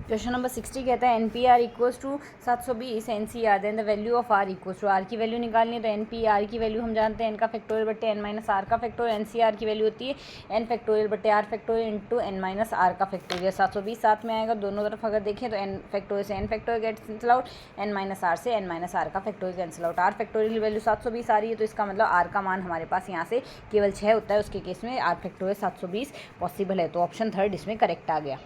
Question number 60 कहता है NPR equals to 720 NCR, then the value of R equals to, R की value निकालनी है तो NPR की वैल्यू हम जानते हैं n का फैक्टोरियल बट्टे n माइनस आर का फैक्टोरियल, NCR की वैल्यू होती है n फैक्टोरियल बट्टे r factorial into n minus R का फैक्टोरियल। 720 साथ में आएगा, दोनों तरफ अगर देखें तो n फैक्टोरियल से n factorial get cancel out, n minus R से n माइनस आर का factorial cancel out. r factorial की वैल्यू 720 आ रही है तो इसका मतलब r का मान हमारे पास यहाँ से केवल 6 होता है, उसके केस में r फैक्टोरियल 720 पॉसिबल है, तो ऑप्शन थर्ड इसमें करेक्ट आ गया।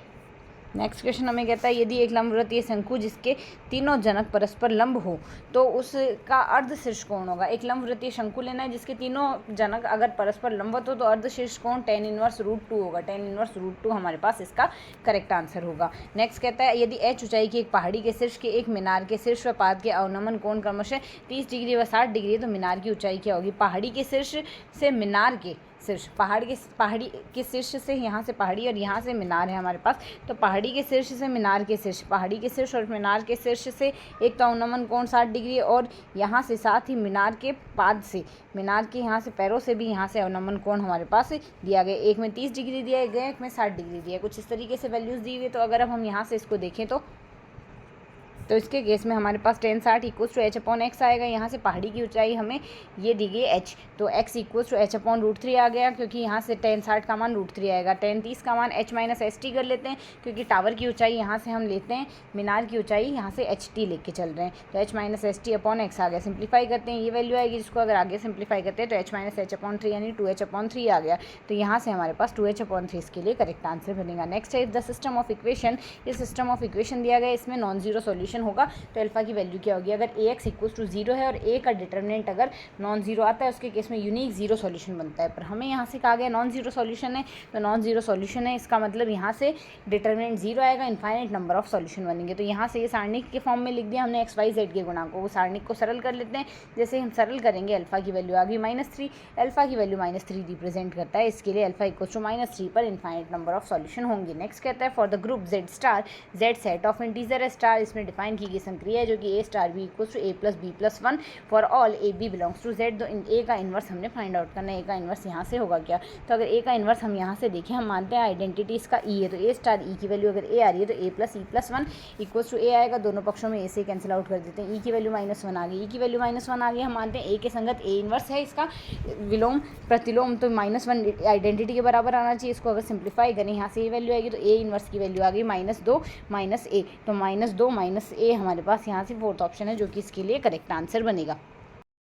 नेक्स्ट क्वेश्चन हमें कहता है यदि एक लंबवृत्तीय शंकु जिसके तीनों जनक परस्पर लंब हो तो उसका अर्धशीर्ष कोण होगा। एक लंबवृत्तीय शंकु लेना है जिसके तीनों जनक अगर परस्पर लंबवत हो तो अर्धशीर्ष कोण tan इनवर्स √2 होगा। tan इनवर्स √2 हमारे पास इसका करेक्ट आंसर होगा। नेक्स्ट कहता है यदि h ऊंचाई की एक पहाड़ी के शीर्ष के एक मीनार के शीर्ष व पाद के अवनमन कोण क्रमशः 30 डिग्री व 60 डिग्री है तो मीनार की ऊंचाई क्या होगी। पहाड़ी के शीर्ष से मीनार के शीर्ष, पहाड़ी के शीर्ष से यहाँ से पहाड़ी और यहाँ से मीनार है हमारे पास, तो पहाड़ी के शीर्ष से मीनार के शीर्ष, पहाड़ी के शीर्ष और मीनार के शीर्ष से एक तो अवनमन कोण 60 डिग्री और यहाँ से साथ ही मीनार के पाद से, मीनार के यहाँ से पैरों से भी यहाँ से अवनमन कोण हमारे पास दिया गया। एक में 30 डिग्री दिया गया, एक में 60 डिग्री दिया, कुछ इस तरीके से वैल्यूज़ दी हुई। तो अगर अब हम यहाँ से इसको देखें तो इसके केस में हमारे पास tan 60 इक्वल्स टू h/x आएगा। यहाँ से पहाड़ी की ऊंचाई हमें ये दी गई h, तो x इक्वल्स टू h/√3 आ गया क्योंकि यहाँ से tan 60 का मान √3 आएगा। tan 30 का मान h माइनस st कर लेते हैं क्योंकि टावर की ऊंचाई यहाँ से हम लेते हैं, मीनार की ऊंचाई यहाँ से ht लेके चल रहे हैं, तो h माइनस st/x आ गया। सिंप्लीफाई करते हैं, ये वैल्यू आएगी जिसको अगर आगे सिंप्लीफाई करते हैं तो h माइनस h/3 यानी 2h/3 आ गया। तो यहाँ से हमारे पास 2h/3 इसके लिए करेक्ट आंसर बनेगा। नेक्स्ट है द सिस्टम ऑफ इक्वेशन, ये सिस्टम ऑफ इक्वेशन दिया गया, इसमें नॉन जीरो सॉल्यूशन होगा तो अल्फा की वैल्यू क्या होगी। अगर ax इक्वल्स टू 0 है और a का डिटर्मिनेंट अगर नॉन जीरो आता है उसके केस में यूनिक जीरो सॉल्यूशन बनता है, पर हमें यहाँ से कहा गया नॉन जीरो सॉल्यूशन है, तो नॉन जीरो सॉल्यूशन है इसका मतलब यहाँ से डिटर्मिनेंट 0 आएगा, इनफाइनाइट नंबर ऑफ सॉल्यूशन बनेंगे। तो यहाँ से ये सारणिक के फॉर्म में लिख दिया हमने x y z के गुणांकों को, सारणिक को सरल कर लेते हैं। जैसे हम सरल करेंगे अल्फा की वैल्यू आ गई -3, अल्फा की वैल्यू -3 रिप्रेजेंट करता है, इसके लिए अल्फा इक्वल्स टू -3 पर इनफाइनाइट नंबर ऑफ सॉल्यूशन होंगे। नेक्स्ट कहता है for the group z star, z set of integer star, इसमें डिफाइन की गई संक्रिया है जो कि a star b equals to a plus b plus 1 for all a b belongs to z। तो a का इन्वर्स हमने फाइंड आउट करना है, a का इन्वर्स यहाँ से होगा क्या। तो अगर a का इन्वर्स हम यहाँ से देखें, हम मानते हैं आइडेंटिटी इसका e है, तो a स्टार e की वैल्यू अगर a आ रही है तो a plus e plus 1 equals to a आएगा। दोनों पक्षों में a से कैंसिल आउट कर देते हैं, e की वैल्यू -1 आ गई, e की वैल्यू -1 आ गई। हम मानते हैं a के संगत a इन्वर्स है, इसका विलोम प्रतिलोम तो -1 आइडेंटिटी के बराबर आना चाहिए। इसको अगर सिंप्लीफाई करें यहाँ से ये वैल्यू आएगी तो a इन्वर्स की वैल्यू आ गई -2 -a, तो -2 -a हमारे पास यहाँ से फोर्थ ऑप्शन है जो कि इसके लिए करेक्ट आंसर बनेगा।